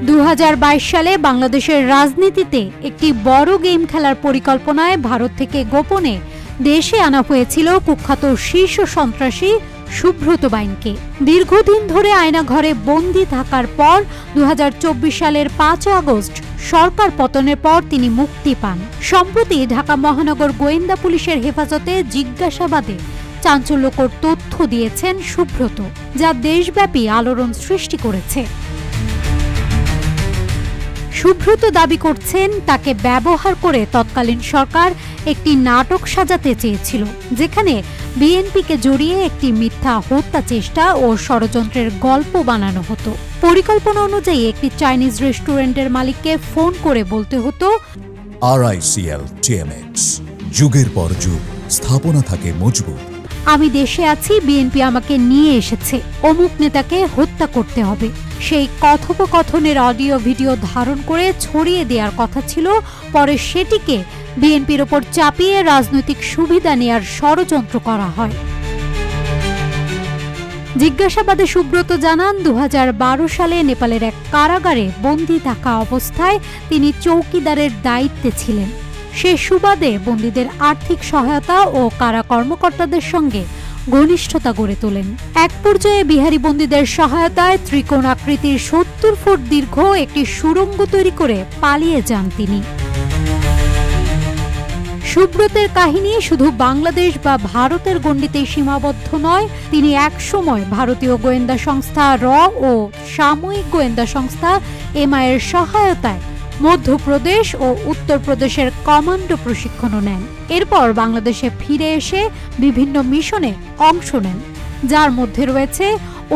2022 সালে বাংলাদেশের রাজনীতিতে একটি বড় গেম খেলার পরিকল্পনায় ভারত থেকে গোপনে দেশে আনা হয়েছিল কুখ্যাত শীর্ষ সন্ত্রাসী সুব্রত বাইনকে। দীর্ঘদিন ধরে আয়নাঘরে বন্দী থাকার পর 2024 সালের 5 আগস্ট সরকার পতনের পর তিনি মুক্তি পান। সম্প্রতি ঢাকা মহানগর গোয়েন্দা পুলিশের হেফাজতে জিজ্ঞাসাবাদে চাঞ্চল্যকর তথ্য দিয়েছেন সুব্রত, যা দেশব্যাপী আলোড়ন সৃষ্টি করেছে। সুব্রত দাবি করছেন তাকে ব্যবহার করে তৎকালীন সরকার একটি নাটক সাজাতে চেয়েছিল, যেখানে বিএনপিকে জড়িয়ে একটি মিথ্যা হত্যা চেষ্টা ও ষড়যন্ত্রের গল্প বানানো হতো। পরিকল্পনা অনুযায়ী একটি চাইনিজ রেস্টুরেন্টের মালিককে ফোন করে বলতে হতো, RICL TMX, যুগের পর যুগ স্থাপনা থাকে মজবুত। আমি দেশে আছি, বিএনপি আমাকে নিয়ে এসেছে, অমুক নেতাকে হত্যা করতে হবে। সেই কথোপকথনের অডিও ভিডিও ধারণ করে ছড়িয়ে দেওয়ার কথা ছিল, পরে সেটিকে বিএনপির ওপর চাপিয়ে রাজনৈতিক সুবিধা নেয়ার ষড়যন্ত্র করা হয়। জিজ্ঞাসাবাদে সুব্রত জানান, 2012 সালে নেপালের এক কারাগারে বন্দী থাকা অবস্থায় তিনি চৌকিদারের দায়িত্বে ছিলেন। সে সুবাদে বন্দীদের আর্থিক সহায়তা ও কারা কর্মকর্তাদের সঙ্গে ঘনিষ্ঠতা গড়ে তোলেন। এক পর্যায়ে বিহারি বন্দীদের সহায়তায় ত্রিকোণ আকৃতির 70 ফুট দীর্ঘ একটি সুড়ঙ্গ তৈরি করে পালিয়ে যান তিনি। সুব্রতের কাহিনী শুধু বাংলাদেশ বা ভারতের গণ্ডিতেই সীমাবদ্ধ নয়। তিনি একসময় ভারতীয় গোয়েন্দা সংস্থা র ও সাময়িক গোয়েন্দা সংস্থা MI এর সহায়তায় মধ্যপ্রদেশ ও উত্তরপ্রদেশের কমান্ডো প্রশিক্ষণও নেন। এরপর বাংলাদেশে ফিরে এসে বিভিন্ন মিশনে অংশ নেন, যার মধ্যে রয়েছে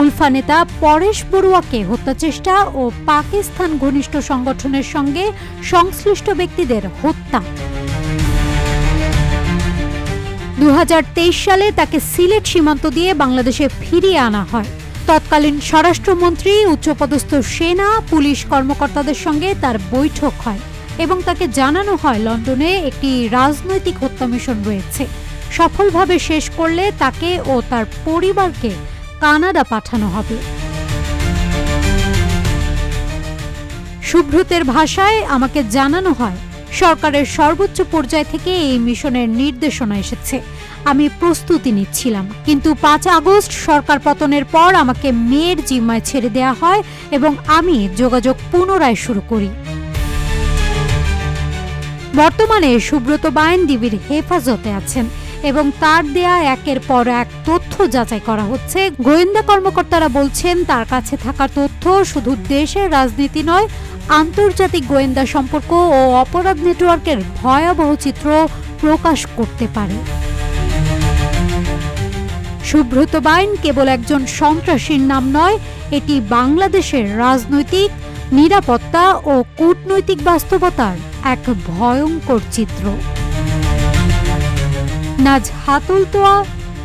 উলফা নেতা পরেশ বড়ুয়াকে হত্যাচেষ্টা ও পাকিস্তান ঘনিষ্ঠ সংগঠনের সঙ্গে সংশ্লিষ্ট ব্যক্তিদের হত্যা। 2023 সালে তাকে সিলেট সীমান্ত দিয়ে বাংলাদেশে ফিরিয়ে আনা হয়। তৎকালীন স্বরাষ্ট্রমন্ত্রী, উচ্চপদস্থ সেনা পুলিশ কর্মকর্তাদের সঙ্গে তার বৈঠক হয় এবং তাকে জানানো হয় লন্ডনে একটি রাজনৈতিক হত্যা মিশন রয়েছে। সফলভাবে শেষ করলে তাকে ও তার পরিবারকে কানাডা পাঠানো হবে। সুব্রতের ভাষায়, আমাকে জানানো হয় সরকারের সর্বোচ্চ পর্যায় থেকে এই মিশনের নির্দেশনা এসেছে। আমি প্রস্তুতি নিচ্ছিলাম, কিন্তু 5 আগস্ট সরকার পতনের পর আমাকে মেয়ের জিম্মায় ছেড়ে দেওয়া হয় এবং আমি যোগাযোগ পুনরায় শুরু করি। বর্তমানে সুব্রত বাইন ডিবির হেফাজতে আছেন এবং তার দেয়া একের পর এক তথ্য যাচাই করা হচ্ছে। গোয়েন্দা কর্মকর্তারা বলছেন তার কাছে থাকা তথ্য শুধু দেশের রাজনীতি নয়, আন্তর্জাতিক গোয়েন্দা সম্পর্ক ও অপরাধ নেটওয়ার্কের ভয়াবহ চিত্র প্রকাশ করতে পারে। সুব্রত বাইন কেবল একজন সন্ত্রাসীর নাম নয়, এটি বাংলাদেশের রাজনৈতিক, নিরাপত্তা ও কূটনৈতিক বাস্তবতার এক ভয়ঙ্কর চিত্র। নাজহাতুল তোয়া,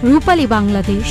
রূপালী বাংলাদেশ।